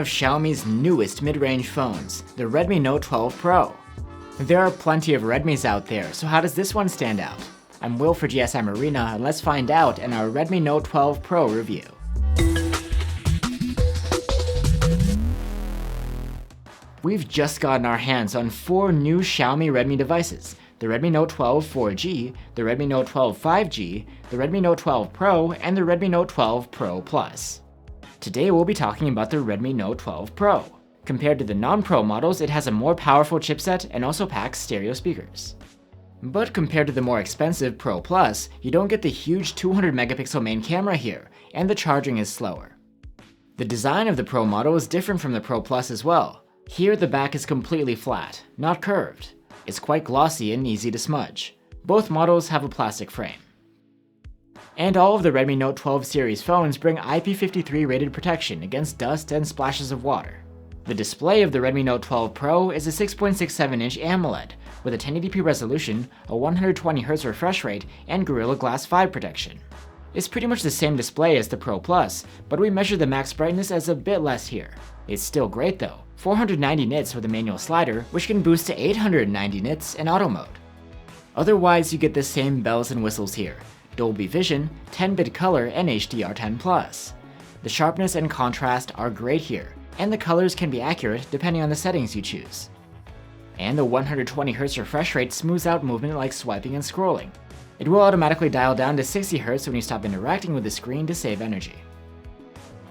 of Xiaomi's newest mid-range phones, the Redmi Note 12 Pro. There are plenty of Redmis out there, so how does this one stand out? I'm Will for GSM Arena, and let's find out in our Redmi Note 12 Pro review. We've just gotten our hands on 4 new Xiaomi Redmi devices: the Redmi Note 12 4G, the Redmi Note 12 5G, the Redmi Note 12 Pro, and the Redmi Note 12 Pro Plus. Today we'll be talking about the Redmi Note 12 Pro. Compared to the non-Pro models, it has a more powerful chipset and also packs stereo speakers. But compared to the more expensive Pro Plus, you don't get the huge 200 megapixel main camera here, and the charging is slower. The design of the Pro model is different from the Pro Plus as well. Here the back is completely flat, not curved. It's quite glossy and easy to smudge. Both models have a plastic frame. And all of the Redmi Note 12 series phones bring IP53 rated protection against dust and splashes of water. The display of the Redmi Note 12 Pro is a 6.67-inch AMOLED with a 1080p resolution, a 120Hz refresh rate, and Gorilla Glass 5 protection. It's pretty much the same display as the Pro Plus, but we measure the max brightness as a bit less here. It's still great though, 490 nits with a manual slider, which can boost to 890 nits in auto mode. Otherwise, you get the same bells and whistles here: Dolby Vision, 10-bit color, and HDR10+. The sharpness and contrast are great here, and the colors can be accurate depending on the settings you choose. And the 120Hz refresh rate smooths out movement like swiping and scrolling. It will automatically dial down to 60Hz when you stop interacting with the screen to save energy.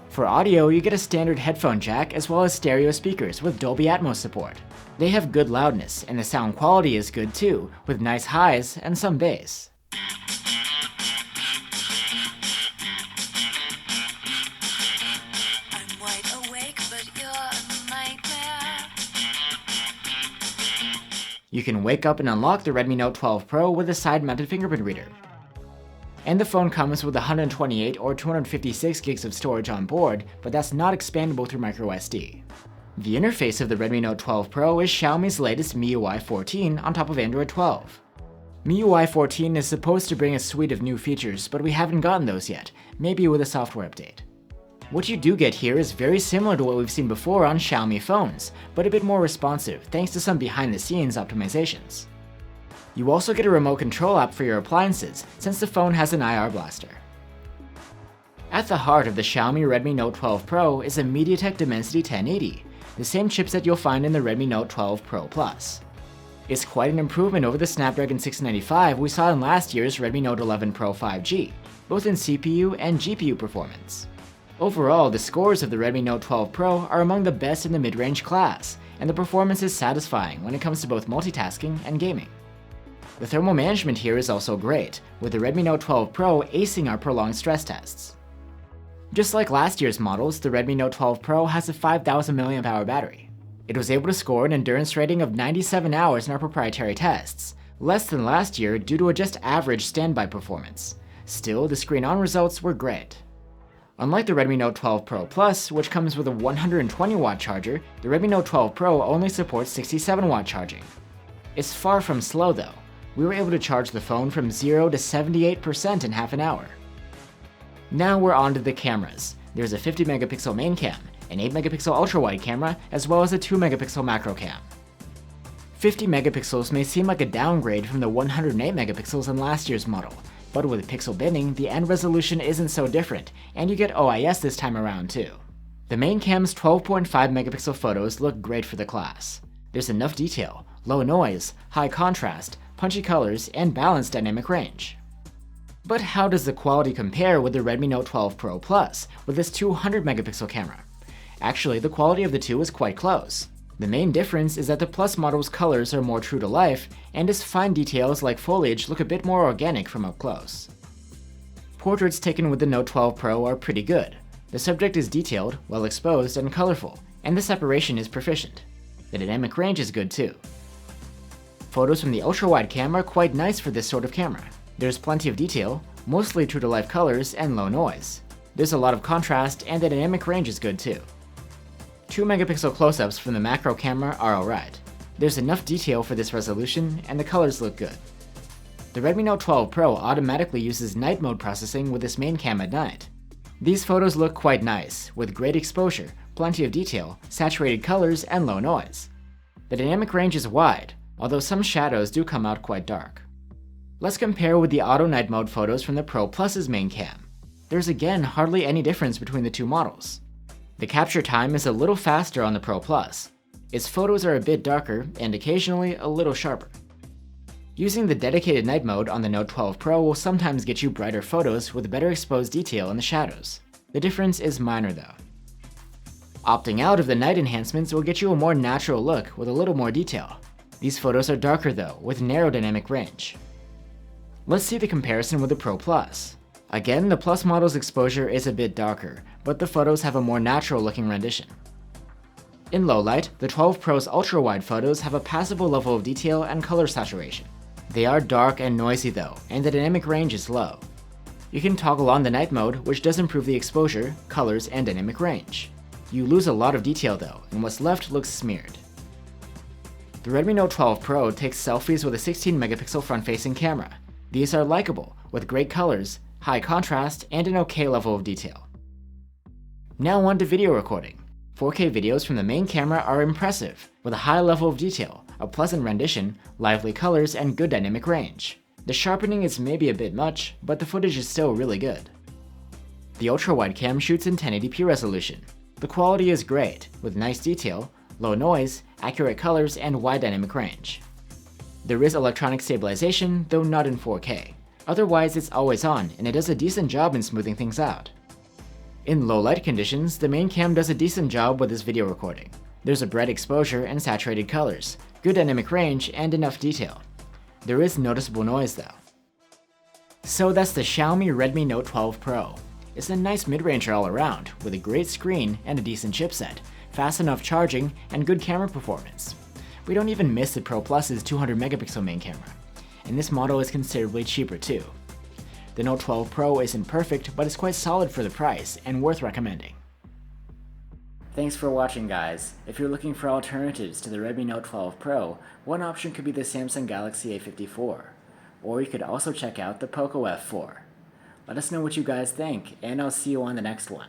For audio, you get a standard headphone jack as well as stereo speakers with Dolby Atmos support. They have good loudness, and the sound quality is good too, with nice highs and some bass. You can wake up and unlock the Redmi Note 12 Pro with a side-mounted fingerprint reader. And the phone comes with 128 or 256 gigs of storage on board, but that's not expandable through microSD. The interface of the Redmi Note 12 Pro is Xiaomi's latest MIUI 14 on top of Android 12. MIUI 14 is supposed to bring a suite of new features, but we haven't gotten those yet, maybe with a software update. What you do get here is very similar to what we've seen before on Xiaomi phones, but a bit more responsive thanks to some behind-the-scenes optimizations. You also get a remote control app for your appliances, since the phone has an IR blaster. At the heart of the Xiaomi Redmi Note 12 Pro is a MediaTek Dimensity 1080, the same chipset you'll find in the Redmi Note 12 Pro Plus. It's quite an improvement over the Snapdragon 695 we saw in last year's Redmi Note 11 Pro 5G, both in CPU and GPU performance. Overall, the scores of the Redmi Note 12 Pro are among the best in the mid-range class, and the performance is satisfying when it comes to both multitasking and gaming. The thermal management here is also great, with the Redmi Note 12 Pro acing our prolonged stress tests. Just like last year's models, the Redmi Note 12 Pro has a 5000 mAh battery. It was able to score an endurance rating of 97 hours in our proprietary tests, less than last year due to a just average standby performance. Still, the screen-on results were great. Unlike the Redmi Note 12 Pro Plus, which comes with a 120-watt charger, the Redmi Note 12 Pro only supports 67-watt charging. It's far from slow though. We were able to charge the phone from 0 to 78% in half an hour. Now we're on to the cameras. There's a 50 megapixel main cam, an 8 megapixel ultra-wide camera, as well as a 2 megapixel macro cam. 50 megapixels may seem like a downgrade from the 108 megapixels in last year's model, but with pixel binning, the end resolution isn't so different, and you get OIS this time around too. The main cam's 12.5 megapixel photos look great for the class. There's enough detail, low noise, high contrast, punchy colors, and balanced dynamic range. But how does the quality compare with the Redmi Note 12 Pro Plus with this 200 megapixel camera? Actually, the quality of the two is quite close. The main difference is that the Plus model's colors are more true to life, and its fine details like foliage look a bit more organic from up close. Portraits taken with the Note 12 Pro are pretty good. The subject is detailed, well exposed, and colorful, and the separation is proficient. The dynamic range is good too. Photos from the ultra-wide camera are quite nice for this sort of camera. There's plenty of detail, mostly true-to-life colors, and low noise. There's a lot of contrast, and the dynamic range is good too. 2 megapixel close-ups from the macro camera are alright. There's enough detail for this resolution, and the colors look good. The Redmi Note 12 Pro automatically uses night mode processing with this main cam at night. These photos look quite nice, with great exposure, plenty of detail, saturated colors, and low noise. The dynamic range is wide, although some shadows do come out quite dark. Let's compare with the auto night mode photos from the Pro Plus's main cam. There's again hardly any difference between the two models. The capture time is a little faster on the Pro Plus. Its photos are a bit darker and occasionally a little sharper. Using the dedicated night mode on the Note 12 Pro will sometimes get you brighter photos with better exposed detail in the shadows. The difference is minor though. Opting out of the night enhancements will get you a more natural look with a little more detail. These photos are darker though, with narrow dynamic range. Let's see the comparison with the Pro Plus. Again, the Plus model's exposure is a bit darker, but the photos have a more natural looking rendition. In low light, the 12 Pro's ultra-wide photos have a passable level of detail and color saturation. They are dark and noisy though, and the dynamic range is low. You can toggle on the night mode, which does improve the exposure, colors, and dynamic range. You lose a lot of detail though, and what's left looks smeared. The Redmi Note 12 Pro takes selfies with a 16-megapixel front-facing camera. These are likable, with great colors, high contrast, and an okay level of detail. Now on to video recording. 4K videos from the main camera are impressive, with a high level of detail, a pleasant rendition, lively colors, and good dynamic range. The sharpening is maybe a bit much, but the footage is still really good. The ultra-wide cam shoots in 1080p resolution. The quality is great, with nice detail, low noise, accurate colors, and wide dynamic range. There is electronic stabilization, though not in 4K. Otherwise, it's always on, and it does a decent job in smoothing things out. In low light conditions, the main cam does a decent job with this video recording. There's a bright exposure and saturated colors, good dynamic range, and enough detail. There is noticeable noise though. So that's the Xiaomi Redmi Note 12 Pro. It's a nice mid-ranger all around, with a great screen and a decent chipset, fast enough charging, and good camera performance. We don't even miss the Pro Plus's 200-megapixel main camera, and this model is considerably cheaper too. The Note 12 Pro isn't perfect, but it's quite solid for the price and worth recommending. Thanks for watching guys. If you're looking for alternatives to the Redmi Note 12 Pro, one option could be the Samsung Galaxy A54, or you could also check out the Poco F4. Let us know what you guys think, and I'll see you on the next one.